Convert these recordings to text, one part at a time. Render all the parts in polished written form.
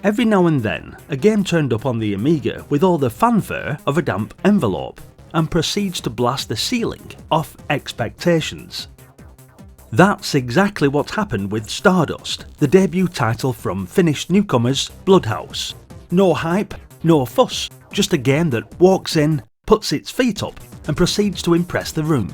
Every now and then, a game turned up on the Amiga with all the fanfare of a damp envelope, and proceeds to blast the ceiling off expectations. That's exactly what happened with Stardust, the debut title from Finnish newcomers Bloodhouse. No hype, no fuss, just a game that walks in, puts its feet up, and proceeds to impress the room.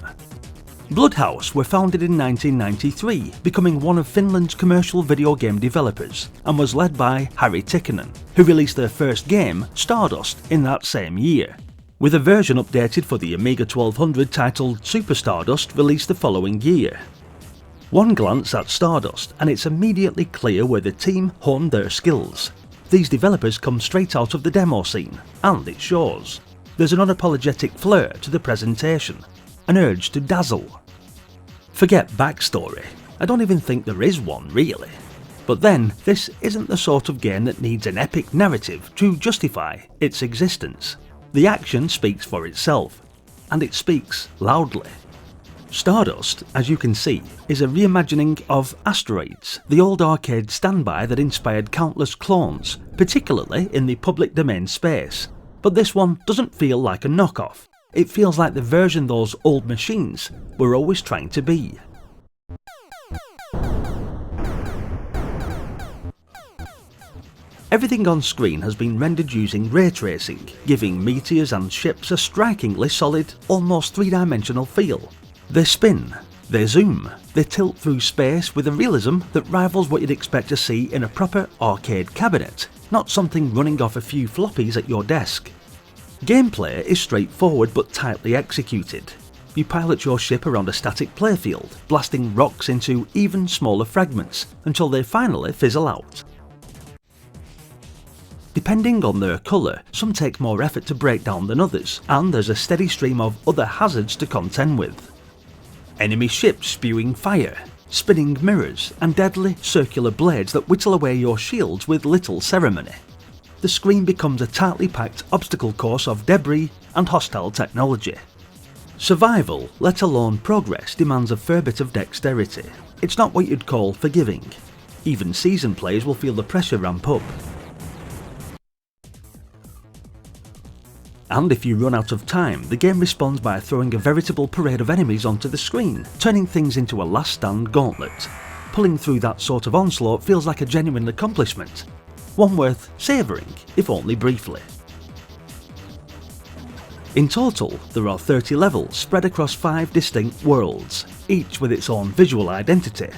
Bloodhouse were founded in 1993, becoming one of Finland's commercial video game developers, and was led by Harry Tikkanen, who released their first game, Stardust, in that same year, with a version updated for the Amiga 1200 titled Super Stardust released the following year. One glance at Stardust and it's immediately clear where the team honed their skills. These developers come straight out of the demo scene, and it shows. There's an unapologetic flair to the presentation, an urge to dazzle. Forget backstory, I don't even think there is one really. But then, this isn't the sort of game that needs an epic narrative to justify its existence. The action speaks for itself, and it speaks loudly. Stardust, as you can see, is a reimagining of Asteroids, the old arcade standby that inspired countless clones, particularly in the public domain space. But this one doesn't feel like a knockoff. It feels like the version those old machines were always trying to be. Everything on screen has been rendered using ray tracing, giving meteors and ships a strikingly solid, almost three-dimensional feel. They spin, they zoom, they tilt through space with a realism that rivals what you'd expect to see in a proper arcade cabinet, not something running off a few floppies at your desk. Gameplay is straightforward but tightly executed. You pilot your ship around a static playfield, blasting rocks into even smaller fragments until they finally fizzle out. Depending on their colour, some take more effort to break down than others, and there's a steady stream of other hazards to contend with. Enemy ships spewing fire, spinning mirrors, and deadly circular blades that whittle away your shields with little ceremony. The screen becomes a tightly packed obstacle course of debris and hostile technology. Survival, let alone progress, demands a fair bit of dexterity. It's not what you'd call forgiving. Even seasoned players will feel the pressure ramp up. And if you run out of time, the game responds by throwing a veritable parade of enemies onto the screen, turning things into a last stand gauntlet. Pulling through that sort of onslaught feels like a genuine accomplishment. One worth savouring, if only briefly. In total, there are 30 levels spread across 5 distinct worlds, each with its own visual identity.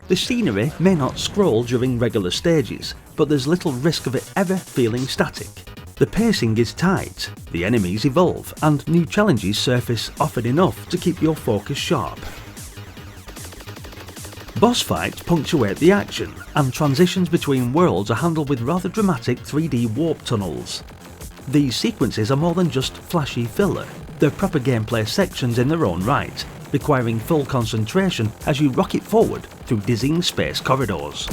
The scenery may not scroll during regular stages, but there's little risk of it ever feeling static. The pacing is tight, the enemies evolve, and new challenges surface often enough to keep your focus sharp. Boss fights punctuate the action, and transitions between worlds are handled with rather dramatic 3D warp tunnels. These sequences are more than just flashy filler, they're proper gameplay sections in their own right, requiring full concentration as you rocket forward through dizzying space corridors.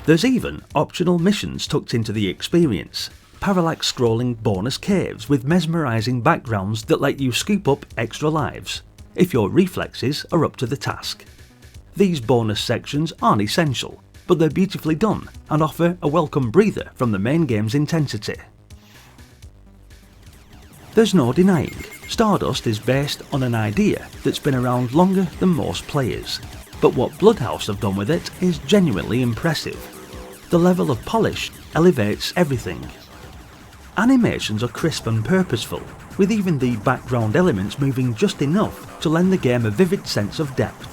There's even optional missions tucked into the experience, parallax scrolling bonus caves with mesmerising backgrounds that let you scoop up extra lives, if your reflexes are up to the task. These bonus sections aren't essential, but they're beautifully done and offer a welcome breather from the main game's intensity. There's no denying, Stardust is based on an idea that's been around longer than most players, but what Bloodhouse have done with it is genuinely impressive. The level of polish elevates everything. Animations are crisp and purposeful, with even the background elements moving just enough to lend the game a vivid sense of depth.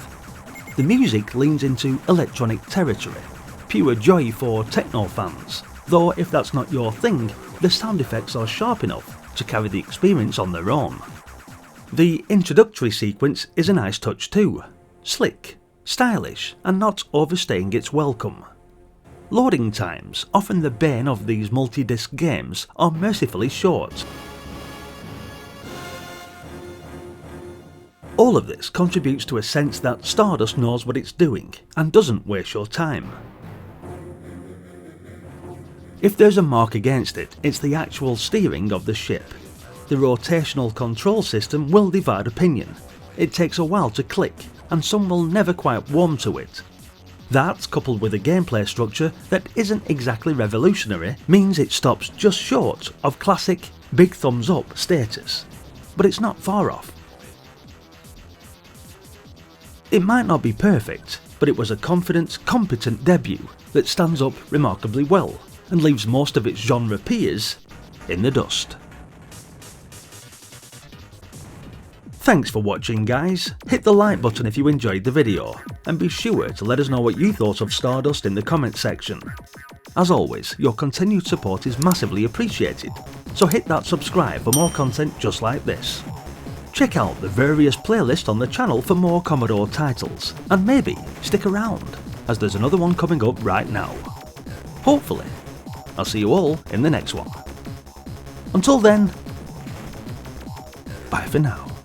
The music leans into electronic territory, pure joy for techno fans, though if that's not your thing, the sound effects are sharp enough to carry the experience on their own. The introductory sequence is a nice touch too, slick, stylish, and not overstaying its welcome. Loading times, often the bane of these multi-disc games, are mercifully short. All of this contributes to a sense that Stardust knows what it's doing and doesn't waste your time. If there's a mark against it, it's the actual steering of the ship. The rotational control system will divide opinion. It takes a while to click, and some will never quite warm to it. That, coupled with a gameplay structure that isn't exactly revolutionary, means it stops just short of classic big thumbs up status. But it's not far off. It might not be perfect, but it was a confident, competent debut that stands up remarkably well and leaves most of its genre peers in the dust. Thanks for watching, guys. Hit the like button if you enjoyed the video, and be sure to let us know what you thought of Stardust in the comments section. As always, your continued support is massively appreciated, so hit that subscribe for more content just like this. Check out the various playlists on the channel for more Commodore titles, and maybe stick around, as there's another one coming up right now. Hopefully. I'll see you all in the next one. Until then, bye for now.